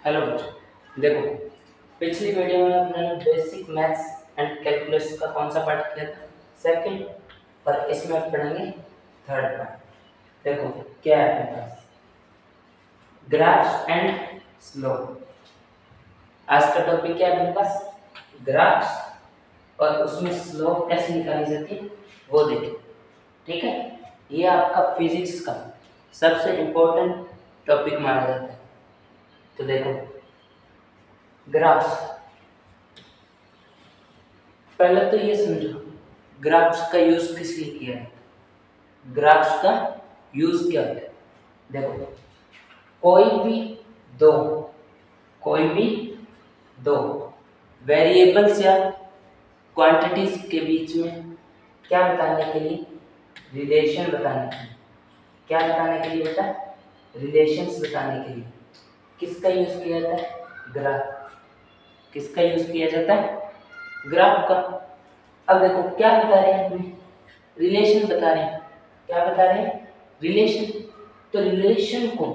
Hello बच्चों, देखो पिछली वीडियो में हमने बेसिक मैथ्स एंड कैलकुलस का कौन सा पार्ट किया था? सेकंड। और इसमें अब पढ़ेंगे थर्ड पार्ट। देखो क्या है अपने पास, ग्राफ्स एंड स्लोप। आज का टॉपिक क्या है अपने पास? ग्राफ्स, और उसमें स्लोप कैसे निकाली जाती है वो देखिए। ठीक है, ये आपका फिजिक्स का सबसे इम्पोर्टेंट टॉपिक माना जाता है। तो देखो ग्राफ्स, पहले तो ये समझो ग्राफ्स का यूज किस लिए किया है। ग्राफ्स का यूज क्या होता है? देखो कोई भी दो कोई भी दो वेरिएबल्स या क्वांटिटीज के बीच में क्या बताने के लिए, रिलेशन बताने के लिए, क्या बताने के लिए बेटा? रिलेशंस बताने के लिए किसका यूज किया जाता है? ग्राफ। किसका यूज किया जाता है? ग्राफ का। अब देखो क्या बता रहे हैं अपने, रिलेशन बता रहे हैं। क्या बता रहे हैं? रिलेशन। तो रिलेशन को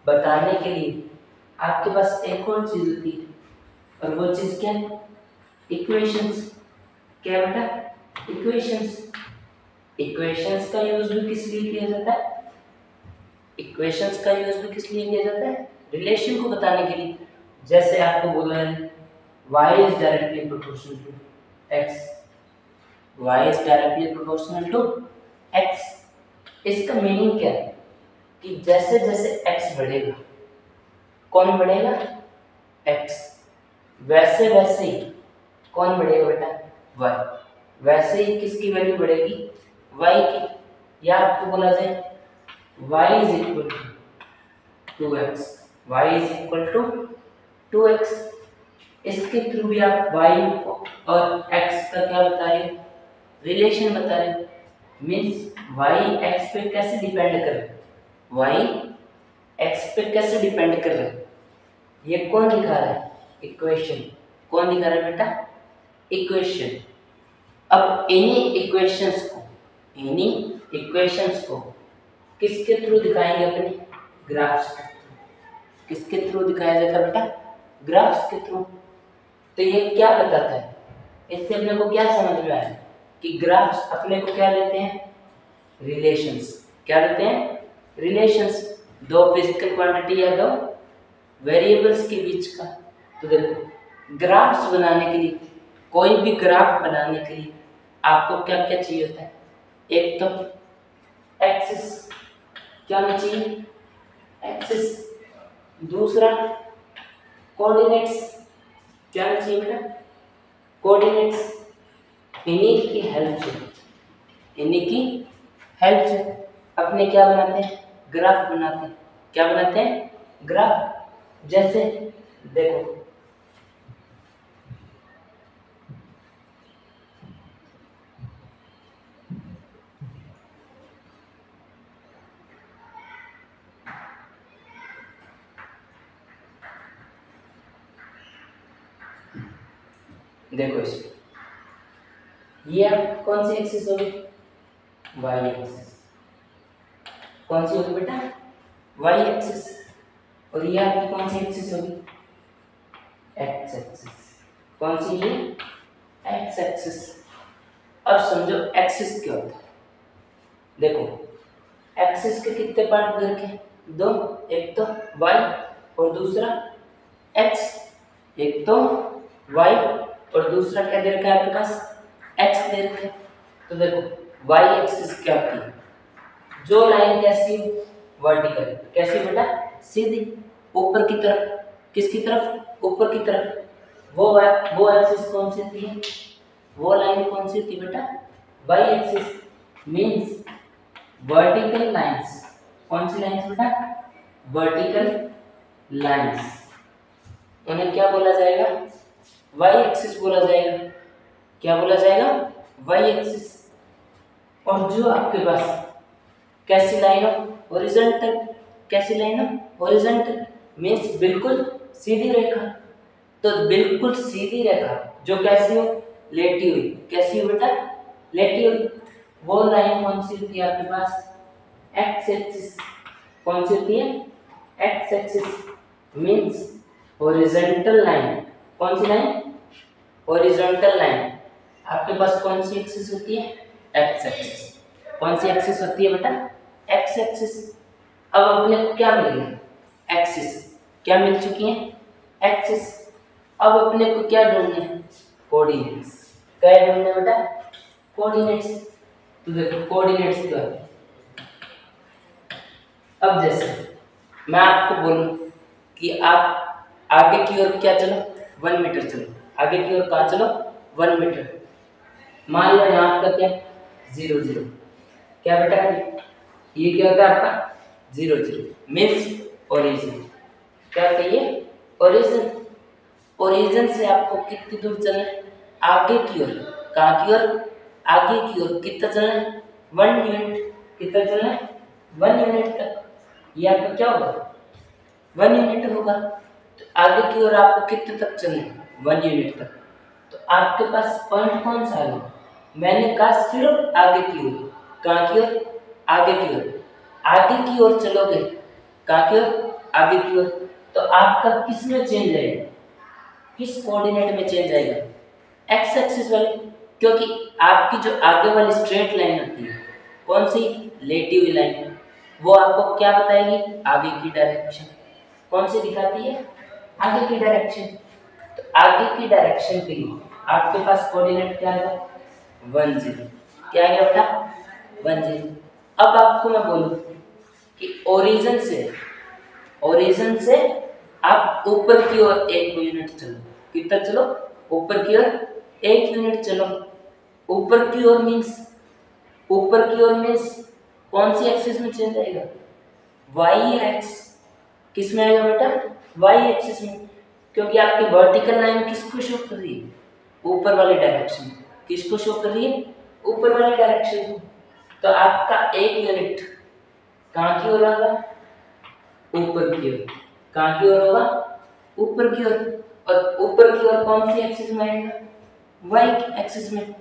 बताने के लिए आपके पास एक और चीज होती है, और वो चीज क्या है? इक्वेशंस। क्या बेटा? इक्वेशंस। इक्वेशंस का यूज भी किस लिए किया जाता है? इक्वेशंस का यूज भी किस लिए किया जाता है? रिलेशन को बताने के लिए। जैसे आपको बोला है y is directly proportional to x, y is directly proportional to x। इसका मीनिंग क्या है कि जैसे जैसे x बढ़ेगा, कौन बढ़ेगा? x। वैसे वैसे ही कौन बढ़ेगा बेटा? y। वैसे ही किसकी वैल्यू बढ़ेगी? y की। या आपको बोला जाए y is equal to 2x, y is equal to 2x। इसके थ्रू भी आप y और x का क्या बता रहे हो? रिलेशन बता रहे हो। मीन्स y x पे कैसे डिपेंड कर रहा है? y x पे कैसे डिपेंड कर रहा है? ये कौन दिखा रहा है? इक्वेशन। कौन दिखा रहा है बेटा? इक्वेशन। अब इन्हीं इक्वेशंस को किसके थ्रू दिखाएंगे? अपने ग्राफ्स के थ्रू। किसके थ्रू दिखाया जाता है बेटा? ग्राफ्स के थ्रू। तो ये क्या बताता है? इससे अपने को क्या समझ में आया कि ग्राफ्स अपने को क्या लेते हैं? रिलेशंस। क्या लेते हैं? रिलेशंस। दो फिजिकल क्वांटिटी या दो वेरिएबल्स के बीच का। तो देखो ग्राफ्स बनाने के लिए, कोई भी ग्राफ बनाने के लिए आपको क्या क्या चाहिए होता है? एक तो एक्सिस। क्या होना चाहिए? एक्सिस। दूसरा कोऑर्डिनेट्स। क्या होना चाहिए बेटा? कोऑर्डिनेट्स। इन्हीं की हेल्प से अपने क्या बनाते हैं? ग्राफ बनाते हैं। क्या बनाते हैं? ग्राफ। जैसे देखो देखो इसमें ये कौन सी एक्सिस होगी? Y axis. कौन सी होगी बेटा? Y axis. और ये आपकी कौन सी एक्सिस होगी? X axis. कौन सी? ये एक्स एक्सिस। अब समझो एक्सिस क्या होता है। देखो एक्सिस के कितने पार्ट दे रखे हैं? दो। एक तो वाई और दूसरा एक्स। एक तो वाई और दूसरा क्या दे रखा है आपके पास? एक्स दे रखा है। तो देखो वाई एक्सिस क्या होती है? जो लाइन कैसी? वर्टिकल। कैसी बेटा? सीधी ऊपर की तरफ। किसकी तरफ? ऊपर की तरफ। वो एक्सिस कौन सी होती है? वो लाइन कौन सी होती है बेटा? Y axis. Means vertical lines. कौन सी लाइंस बेटा? Vertical lines. उन्हें क्या बोला जाएगा? वाई एक्सिस बोला जाएगा। क्या बोला जाएगा? Y axis. और जो आपके पास कैसी लाइन हो? हॉरिजॉन्टल। कैसी लाइन हो? हॉरिजॉन्टल। मींस बिल्कुल सीधी रेखा। तो बिल्कुल सीधी रेखा जो कैसी हो? लेटी हुई। कैसी हो बेटा? लेटी हुई। वो लाइन कौन सी होती है आपके पास? X axis. कौन सी होती है? X axis. Means horizontal line. कौन सी लाइन? Horizontal line. आपके पास कौन सी एक्सिस होती है? X axis. कौन सी एक्सिस होती है बेटा? X axis. अब अपने को क्या मिल गया? एक्सिस। क्या मिल चुकी है? एक्सिस। अब अपने को क्या ढूंढना है? कोऑर्डिनेट्स। क्या ढूंढना है बेटा? कोऑर्डिनेट्स। तो देखो कोऑर्डिनेट्स क्या है। अब जैसे मैं आपको बोलूं कि आप आगे की ओर क्या चलो? 1 मीटर चलो। आगे की ओर कहाँ चलो? 1 मीटर। मान लो यहाँ आपका क्या? 0 0। क्या बेटा? ये क्या होता है आपका? 0 0 मीन्स ओरिजिन। क्या कहिए? ओरिजिन। ओरिजिन से आपको कितनी दूर चलना है? आगे की ओर। कहाँ की ओर? आगे की ओर। कितना चलना है? 1 यूनिट। कितना चलना है? 1 यूनिट तक। ये आपका क्या होगा? 1 यूनिट होगा। तो आगे की ओर आपको कितने तक चलना है? 1 यूनिट तक। तो आपके पास पॉइंट कौन सा है? मैंने कहा सिर्फ आगे की ओर। कहाँ की ओर? आगे की ओर। आगे की ओर चलोगे। कहाँ की ओर? आगे की ओर। तो आपका किस में चेंज आएगा? किस कोऑर्डिनेट में चेंज आएगा? एक्स एक्सिस वाले। क्योंकि आपकी जो आगे वाली स्ट्रेट लाइन होती है, कौन सी? लेटी हुई लाइन, वो आपको क्या बताएगी? आगे की डायरेक्शन। कौन सी दिखाती है? आगे की डायरेक्शन। तो आगे की डायरेक्शन के लिए आपके पास कोऑर्डिनेट क्या है? 1 0। क्या है बेटा? 1 0। अब आपको मैं बोलूं कि ओरिजिन से आप ऊपर की ओर 1 यूनिट चलो। कितना चलो? ऊपर की ओर 1 यूनिट चलो। ऊपर की ओर मीन्स कौन सी एक्सिस में चेंज आएगा? Y X. किस में आएगा बेटा? वाई एक्सिस में। क्योंकि आपकी वर्टिकल लाइन किसको शो कर रही है? ऊपर वाली डायरेक्शन। किसको शो कर रही है? ऊपर वाली डायरेक्शन। तो आपका 1 यूनिट कहाँ की ओर होगा? ऊपर की ओर। कहाँ की ओर होगा? ऊपर की ओर। और ऊपर की ओर कौन सी एक्सिस में आएगा? वाई एक्सिस में।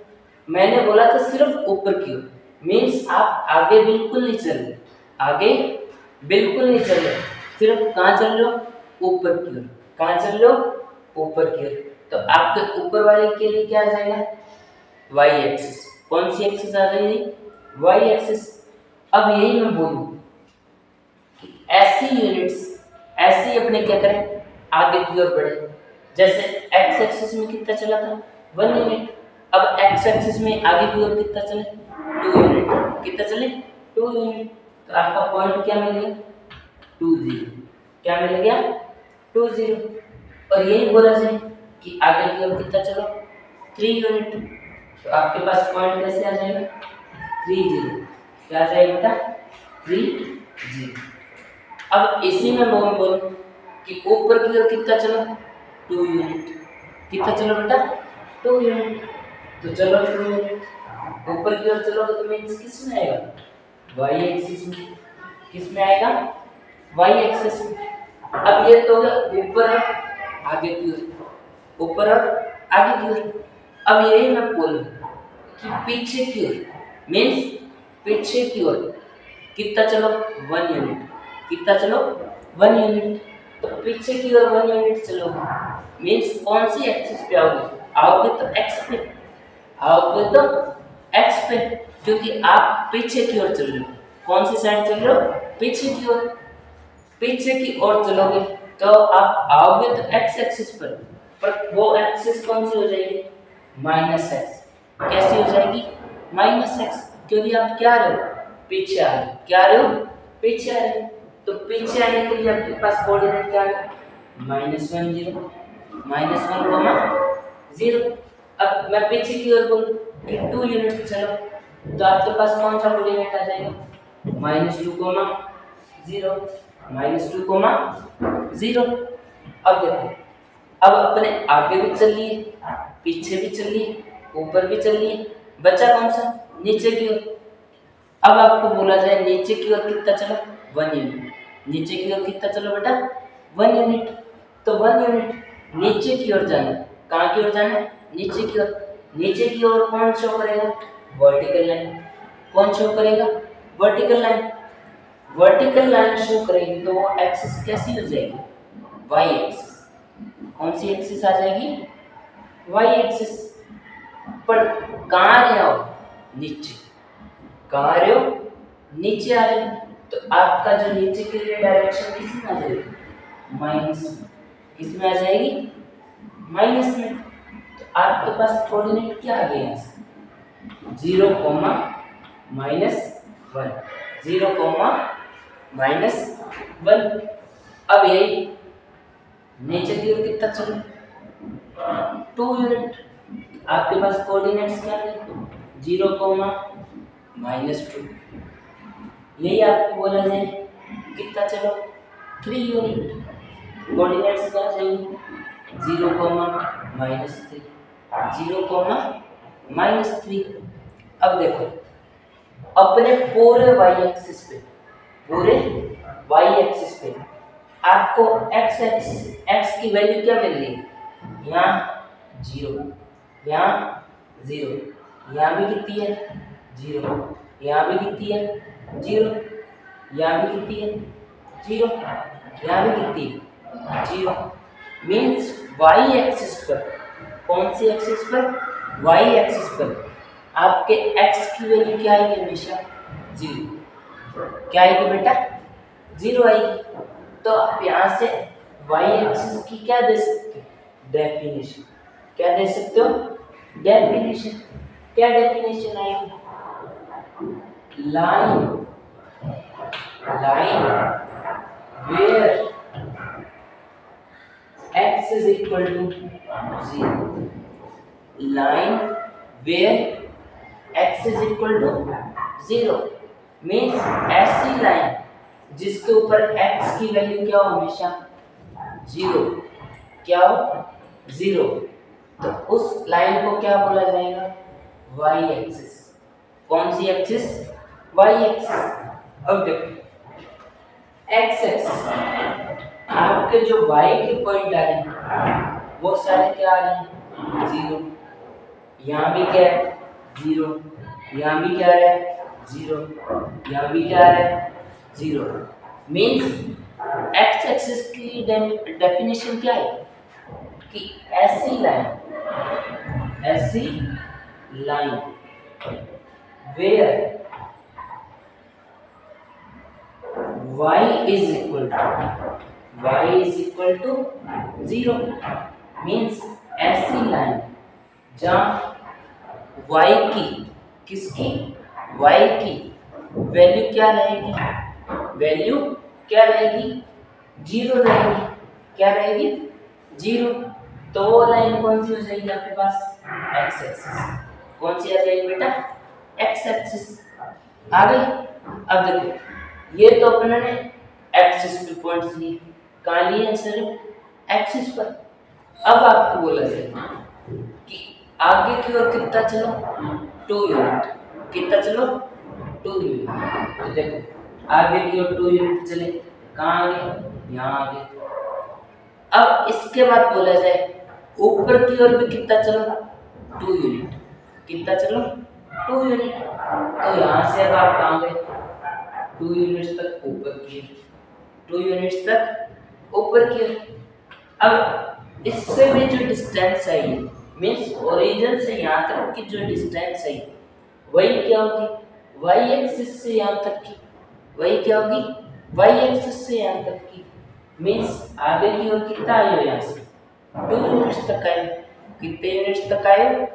मैंने बोला था सिर्फ ऊपर की ओर, मीन्स आप आगे बिल्कुल नहीं चल रहे। आगे बिल्कुल नहीं चल रहे, सिर्फ कहाँ चल रहे हो? ऊपर की ओर। कहाँ चल रहे हो? ऊपर की ओर। तो आपके ऊपर वाले के लिए क्या आ जाएगा? Y axis. कौन सी एक्सिस आ जाएगी? Y axis. अब यही मैं बोलूं कि ऐसी अपने क्या करें? आगे की ओर बढ़े। जैसे एक्स एक्सिस में कितना चला था? 1 यूनिट। अब एक्स एक्सिस में आगे की ओर कितना चले? 2 यूनिट। कितना चले? 2 यूनिट। तो आपका पॉइंट क्या मिल गया? 2 0। क्या मिल गया? 2 0। और यही बोला जाए कि आगे की ओर कितना चलो? 3 यूनिट। तो आपके पास पॉइंट कैसे आ जाएगा? 3 0। क्या आ जाएगा बेटा? 3 0। अब इसी में मैं बोलूं कि ऊपर की ओर कितना चलो? 2 यूनिट। कितना चलो बेटा? 2 यूनिट। तो चलो 2 यूनिट ऊपर की ओर चलोगे तो मीन्स किस में आएगा? वाई एक्सिस में। किस में आएगा? वाई एक्सिस में। अब ये तो ऊपर और आगे की ओर, ऊपर और आगे की ओर। अब यही मैं बोलूं कि पीछे की ओर, मीन्स पीछे की ओर कितना चलो? 1 यूनिट। कितना चलो? 1 यूनिट। तो पीछे की ओर 1 यूनिट चलोगे, मीन्स कौन सी एक्सिस पे आओगे? आओगे तो एक्स पे। आओगे तो एक्स पे, क्योंकि आप पीछे की ओर चल रहे हो। कौन सी साइड चल रहे हो? पीछे की ओर। पीछे की ओर चलोगे तो आप आओगे तो एक्स एक्सिस पर वो एक्सिस कौन सी हो जाएगी? Minus x. कैसी हो जाएगी? Minus x. क्योंकि आप क्या आ रहे हो? पीछे आ रहे हो। क्या आ रहे हो? पीछे आ रहे हो। तो पीछे आने के लिए आपके पास कोऑर्डिनेट क्या है? -1 0। -1 0। अब मैं पीछे की ओर बोलूं कि 2 यूनिट चलो, तो आपके पास कौन सा कोऑर्डिनेट आ जाएगा? -2 0। -2 0। अब देखो, अब अपने आगे भी चल लिए, पीछे भी चल लिए, ऊपर भी चल लिए, बचा कौन सा? नीचे की ओर। अब आपको बोला जाए नीचे की ओर कितना चलो? 1 यूनिट। नीचे की ओर कितना चलो बेटा? 1 यूनिट। तो 1 यूनिट नीचे की ओर जाना है। कहाँ की ओर जाना है? नीचे की ओर। नीचे की ओर कौन शो करेगा? Vertical line. कौन शो करेगा? Vertical line. Vertical line show करेगी तो वो एक्सिस कैसी हो जाएगी? Y axis. कौन सी एक्सिस आ जाएगी? Y axis. पर कहाँ आ रहे हो? नीचे। कहाँ आ रहे हो? नीचे आ रहे हो। तो आपका जो नीचे के लिए डायरेक्शन किस में आ जाएगी? माइनस में। किस में आ जाएगी? माइनस में। तो आपके पास कोऑर्डिनेट क्या आ गया यहाँ से? 0, -1, 0, -1। अब यही नीचे की ओर कितना चलो? 2 यूनिट। आपके पास कोऑर्डिनेट्स क्या है? 0, -2। यही आपको बोला जाए कितना चलो? 3 यूनिट। कोऑर्डिनेट्स क्या चाहिए? 0, -3, 0, -3। अब देखो अपने पूरे वाई एक्सिस पे आपको एक्स की वैल्यू क्या मिल रही है? यहाँ 0, यहाँ 0, यहाँ भी कितनी है? 0, यहाँ भी कितनी है? 0, यहाँ भी कितनी है? 0, यहाँ भी कितनी है? 0। मीन्स वाई एक्सिस पर, कौन सी एक्सिस पर? वाई एक्सिस पर आपके एक्स की वैल्यू क्या आएगी? हमेशा 0। क्या आएगी बेटा? 0 आएगी। तो आप यहाँ से वाई एक्सिस की क्या दे सकते हो? डेफिनेशन। क्या दे सकते हो? डेफिनेशन। क्या डेफिनेशन आएगी? Line where x is equal to 0। Line where x is equal to 0 means ऐसी लाइन जिसके ऊपर x की वैल्यू क्या हो? हमेशा 0। क्या हो? 0। तो उस लाइन को क्या बोला जाएगा? y axis. कौन सी एक्सिस? y axis. अब देखो x एक्सिस आपके जो y के पॉइंट आ रहे हैं वो सारे क्या आ रहे हैं? 0। यहाँ भी क्या है? 0। यहाँ भी क्या है? 0। यहाँ भी क्या है? 0। मीन्स x एक्सिस की डेफिनेशन क्या है? कि ऐसी line where y is equal to 0 means ऐसी लाइन जहाँ y की, किसकी? y की वैल्यू क्या रहेगी? वैल्यू क्या रहेगी? 0 रहेगी। क्या रहेगी? 0। तो वो लाइन कौन सी हो जाएगी आपके पास? x axis. कौन सी आ जाएगी बेटा? x एक्सिस आ गई। अब देखो ये तो अपने ने एक्सिस पे पॉइंट्स लिए, कहाँ लिए? सिर्फ एक्सिस पर। अब आपको बोला जाए कि आगे की ओर कितना चलो? 2 यूनिट। कितना चलो? 2 यूनिट। तो देखो आगे की ओर 2 यूनिट चले, कहाँ आगे? यहाँ आगे। अब इसके बाद बोला जाए ऊपर की ओर भी कितना चलो? 2 यूनिट। कितना चलो? 2 यूनिट। तो यहाँ से अब आप कहाँ गए? 2 यूनिट्स तक ऊपर की, 2 यूनिट्स तक ऊपर की। अब इससे भी जो डिस्टेंस है मीन्स ओरिजिन से यहाँ तक की जो डिस्टेंस है वही क्या होगी? वाई एक्सिस से यहाँ तक की। वही क्या होगी? वाई एक्सिस से यहाँ तक की। मीन्स आगे की ओर कितना आए हो? यहाँ से 2 यूनिट्स तक आए। कितने यूनिट्स तक आए?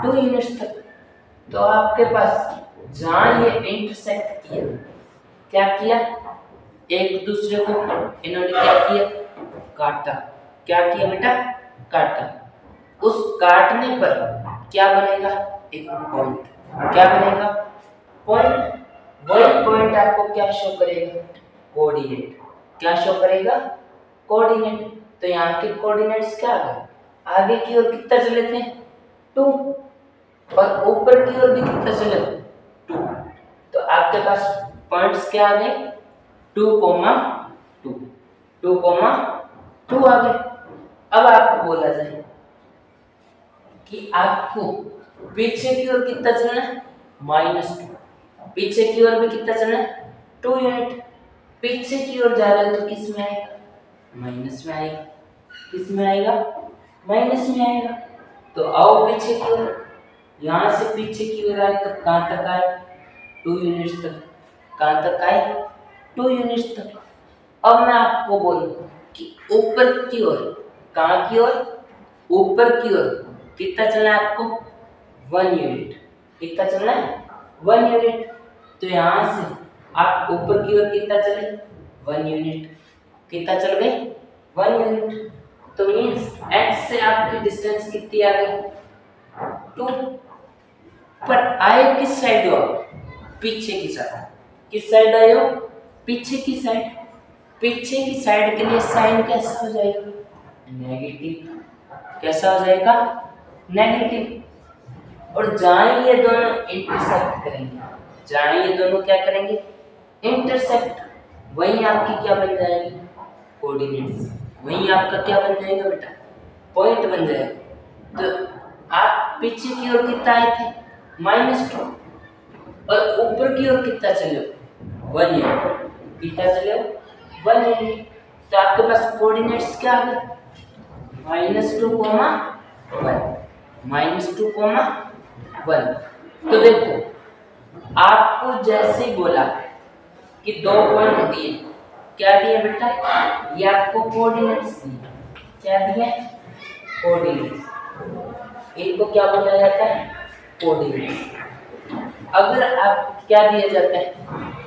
2 यूनिट्स तक। तो आपके पास जहाँ ये इंटरसेक्ट किया, क्या किया? एक दूसरे को इन्होंने क्या किया? काटा। क्या किया बेटा? काटा। उस काटने पर क्या बनेगा? एक पॉइंट। क्या बनेगा? पॉइंट। वही पॉइंट आपको क्या शो करेगा? कोऑर्डिनेट। क्या शो करेगा? कोऑर्डिनेट। तो यहाँ के कोऑर्डिनेट्स क्या आ गए? आगे की ओर कितना चले थे? 2। और ऊपर की ओर भी कितना चले? 2। तो आपके पास पॉइंट्स क्या आ गए? 2, 2, 2 आ गए। अब आपको बोला जाए कि आपको पीछे की ओर कितना चलना है? -2। पीछे की ओर भी कितना चलना है? 2 यूनिट। पीछे की ओर जा रहे हो तो किस में आएगा? माइनस में आएगा। किस में आएगा? माइनस में आएगा। तो आओ पीछे की ओर, यहाँ से पीछे की ओर आए तो कहाँ तक आए? 2 यूनिट्स तक। कहाँ तक आए? 2 यूनिट्स तक। अब मैं आपको बोलूं कि ऊपर की ओर, कहाँ की ओर? ऊपर की ओर कितना चलना है आपको? 1 यूनिट। कितना चलना है? 1 यूनिट। तो यहाँ से आप ऊपर की ओर कितना चले? 1 यूनिट। कितना चल गए? 1 यूनिट। तो मीन्स x से आपकी डिस्टेंस कितनी आ गई? 2। पर आए किस साइड हो? पीछे की साइड। किस साइड आए हो? पीछे की साइड। पीछे की साइड के लिए साइन कैसा हो जाएगा? नेगेटिव। कैसा हो जाएगा? नेगेटिव। और जहां ये दोनों इंटरसेक्ट करेंगे, जहां ये दोनों क्या करेंगे? इंटरसेक्ट, वही आपकी क्या बन जाएगी? कोऑर्डिनेट्स। वही आपका क्या बन जाएगा बेटा? पॉइंट बन जाएगा। तो आप पीछे की ओर कितना आए थे? -2। और ऊपर की ओर कितना चले हो? 1 यूनिट। कितना चले हो? 1 यूनिट। तो आपके पास कोऑर्डिनेट्स क्या आ गए? -2, -1। -2, 1। तो देखो, आपको जैसे ही बोला कि 2 पॉइंट दिए, क्या दिए बेटा? ये आपको कोऑर्डिनेट्स दिए। क्या दिए? कोऑर्डिनेट्स। इनको क्या बोला जाता है? कोऑर्डिनेट्स। अगर आप क्या दिया जाता है?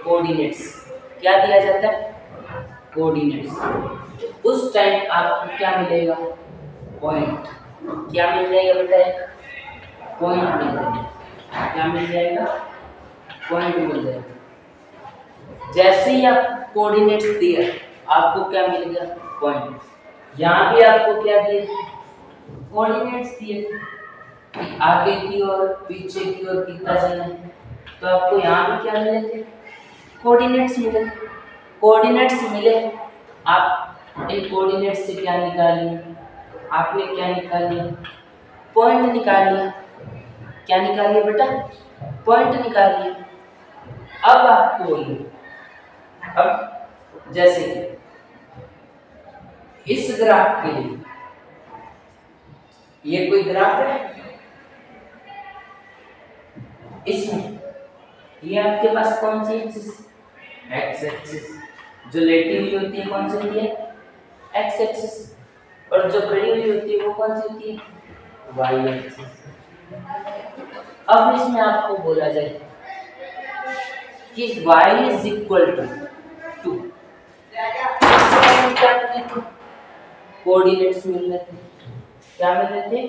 कोऑर्डिनेट्स। क्या दिया जाता है? कोऑर्डिनेट्स। उस टाइम आपको क्या मिलेगा? पॉइंट। क्या मिल जाएगा बेटा? पॉइंट मिल जाएगा। क्या मिल जाएगा? पॉइंट मिल जाएगा। जैसे ही आप कोऑर्डिनेट्स दिए, आपको क्या मिल गया? पॉइंट। यहाँ भी आपको क्या दिए? कोऑर्डिनेट्स दिए कि आगे की ओर, पीछे की ओर कितना चलना है। तो आपको यहाँ भी क्या मिले थे? कोऑर्डिनेट्स मिले। कोऑर्डिनेट्स मिले, आप इन कोऑर्डिनेट्स से क्या निकाल लिया? आपने क्या निकाल लिया? पॉइंट निकाल लिया। क्या निकाल लिया बेटा? पॉइंट निकाल लिया। अब आपको बोलिए, अब जैसे कि इस ग्राफ के लिए, ये कोई ग्राफ है, इसमें ये आपके पास कौन सी एक्सिस? X axis. जो लेटी हुई होती है कौन सी होती है? X axis. और जो खड़ी हुई होती है वो कौन सी होती है? Y axis. अब इसमें आपको बोला जाए कि y is equal to 2। Coordinates मिल रहे थे। क्या मिल रहे थे?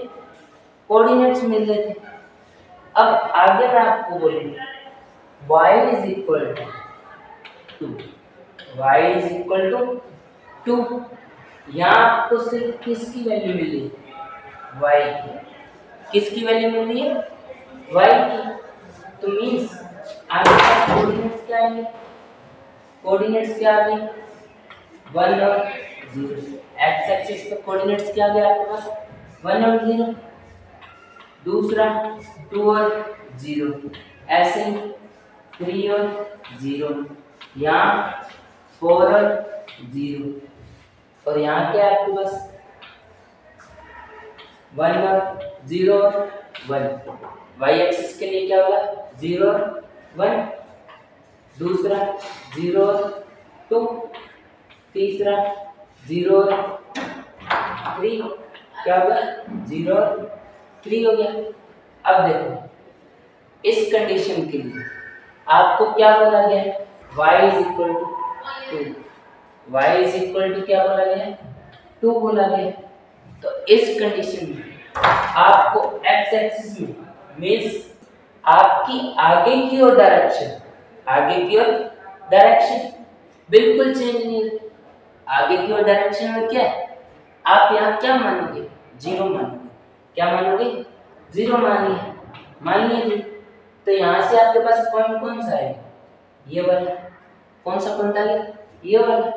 कोऑर्डिनेट्स मिल रहे थे। अब आगे मैं आपको बोलूंगा y is equal to 2। y is equal to 2। यहाँ आपको सिर्फ किसकी वैल्यू मिली? y की। किसकी वैल्यू मिली है? y की। तो मीन्स आपके पास कोऑर्डिनेट्स क्या आएंगे? कोऑर्डिनेट्स क्या आ गए? 1 और 0। एक्स एक्सिस पे कोऑर्डिनेट्स क्या आ गया आपके पास? 1 और 0। दूसरा 2 और 0। ऐसे 3 और 0। यहाँ 4 और 0। और यहाँ क्या है आपके पास? 1 और 0 और 1। वाई एक्सिस के लिए क्या होगा? 0 और 1। दूसरा 0 और 2। तीसरा 0 और 3। क्या होगा? 0 और 3 हो गया। अब देखो, इस कंडीशन के लिए आपको क्या बोला गया है? y is equal to 2। y is equal to क्या बोला गया है? 2 बोला गया। तो इस कंडीशन में आपको x एक्सिस में मीन्स आपकी आगे की ओर डायरेक्शन, आगे की ओर डायरेक्शन बिल्कुल चेंज नहीं है। आगे की ओर डायरेक्शन में क्या है? आप यहाँ क्या मानोगे? 0 मानोगे। क्या मानोगे? 0 मानिए। मानिए जी। तो यहाँ से आपके पास पॉइंट कौन सा है? ये वाला। कौन सा पॉइंट आ गया? ये वाला।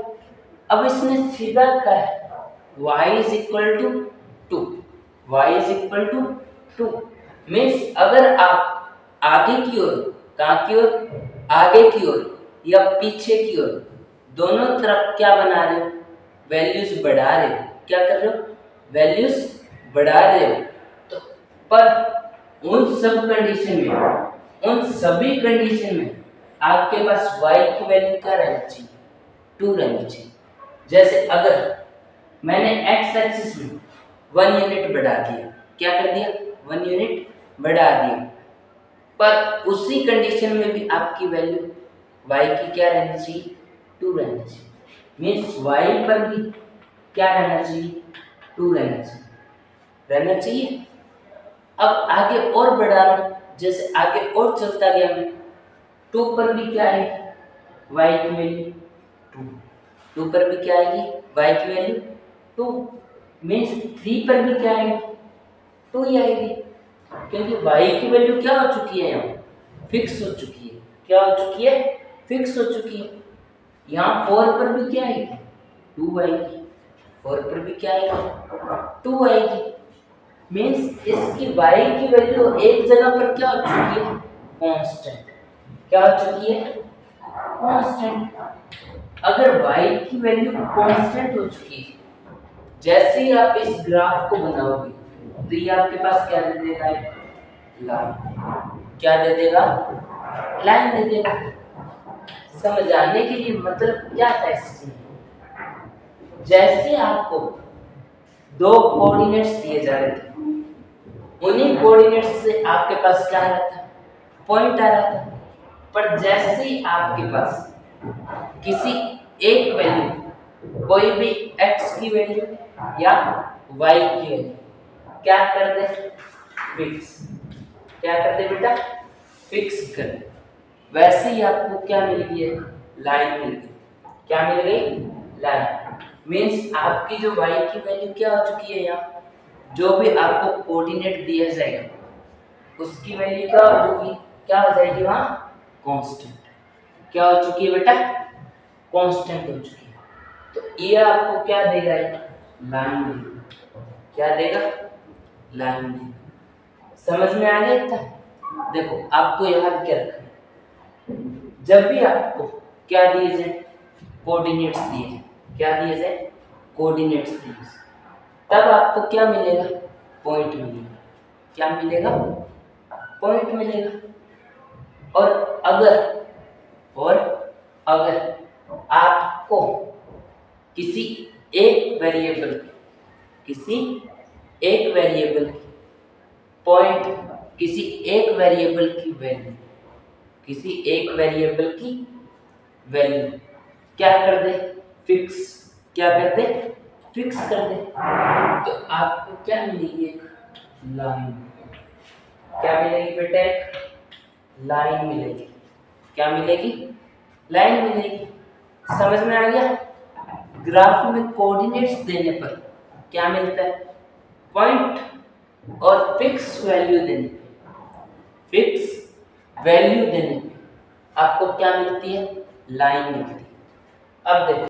अब इसमें सीधा क्या है? y is equal to 2। y is equal to 2 means अगर आप आगे की ओर, कहाँ की ओर? आगे की ओर या पीछे की ओर, दोनों तरफ क्या बना रहे हो? वैल्यूज बढ़ा रहे हो, क्या कर रहे हो, वैल्यूज बढ़ा रहे हो, तो पर उन सब कंडीशन में, उन सभी कंडीशन में आपके पास y की वैल्यू क्या रहनी चाहिए, 2 रहनी चाहिए। जैसे अगर मैंने x एक्सिस में 1 यूनिट बढ़ा दिया, क्या कर दिया, 1 यूनिट बढ़ा दिया, पर उसी कंडीशन में भी आपकी वैल्यू y की क्या रहनी चाहिए, 2 रहनी चाहिए। मीन्स y पर भी क्या रहना चाहिए, 2 रहना चाहिए। अब आगे और बढ़ा रहा हूं, जैसे आगे और चलता गया मैं, 2 पर भी क्या आएगी, y की वैल्यू 2, 2 पर भी क्या आएगी, y की वैल्यू 2, मीन्स 3 पर भी क्या आएगी, 2 ही आएगी, क्योंकि y की वैल्यू क्या हो चुकी है, यहाँ फिक्स हो चुकी है, क्या हो चुकी है, फिक्स हो चुकी है। यहाँ 4 पर भी क्या आएगी, 2 आएगी, 4 पर भी क्या आएगी, 2 आएगी, मीन्स इसकी y की वैल्यू एक जगह पर क्या हो चुकी है, कांस्टेंट, क्या हो चुकी है, कांस्टेंट। अगर y की वैल्यू कांस्टेंट हो चुकी है, जैसे ही आप इस ग्राफ को बनाओगे तो ये आपके पास क्या दे देगा, लाइन, क्या दे देगा, लाइन दे देगा। समझाने के लिए मतलब क्या था इसमें, जैसे आपको 2 कोऑर्डिनेट्स दिए जा रहे थे, उन्हीं कोऑर्डिनेट्स से आपके पास क्या आ रहा था, पॉइंट आ रहा था, पर जैसे ही आपके पास किसी एक वैल्यू, कोई भी x की वैल्यू या y की वैल्यू क्या कर दे, फिक्स, क्या कर दे बेटा, फिक्स कर दे, वैसे ही आपको क्या मिल गई, लाइन मिल गई, क्या मिल गई, लाइन। मीन्स आपकी जो y की वैल्यू क्या हो चुकी है, यहाँ जो भी आपको कोऑर्डिनेट दिया जाएगा उसकी वैल्यू क्या हो चुकी, क्या हो जाएगी, वहां कांस्टेंट, क्या हो चुकी है बेटा, कांस्टेंट हो चुकी है। तो ये आपको क्या देगा, लाइन देगा, क्या देगा, लाइन देगा। समझ में आ गया था। देखो आपको याद क्या रखना, जब भी आपको क्या दिए जाए, कोऑर्डिनेट्स दिए जाए, क्या दिए जाए, कोऑर्डिनेट्स दिए जाए, तब आपको क्या मिलेगा, पॉइंट मिलेगा, क्या मिलेगा, पॉइंट मिलेगा। और अगर आपको किसी एक वेरिएबल किसी एक वेरिएबल की पॉइंट, किसी एक वेरिएबल की वैल्यू, किसी एक वेरिएबल की वैल्यू क्या कर दे, फिक्स, क्या कर दे, फिक्स कर दे, तो आपको क्या मिलेगी, एक लाइन, क्या मिलेगी बेटा, एक लाइन मिलेगी, क्या मिलेगी, लाइन मिलेगी। समझ में आ गया। ग्राफ में कोऑर्डिनेट्स देने पर क्या मिलता है, पॉइंट, और फिक्स वैल्यू देने पे, फिक्स वैल्यू देने पे आपको क्या मिलती है, लाइन मिलती है। अब देखो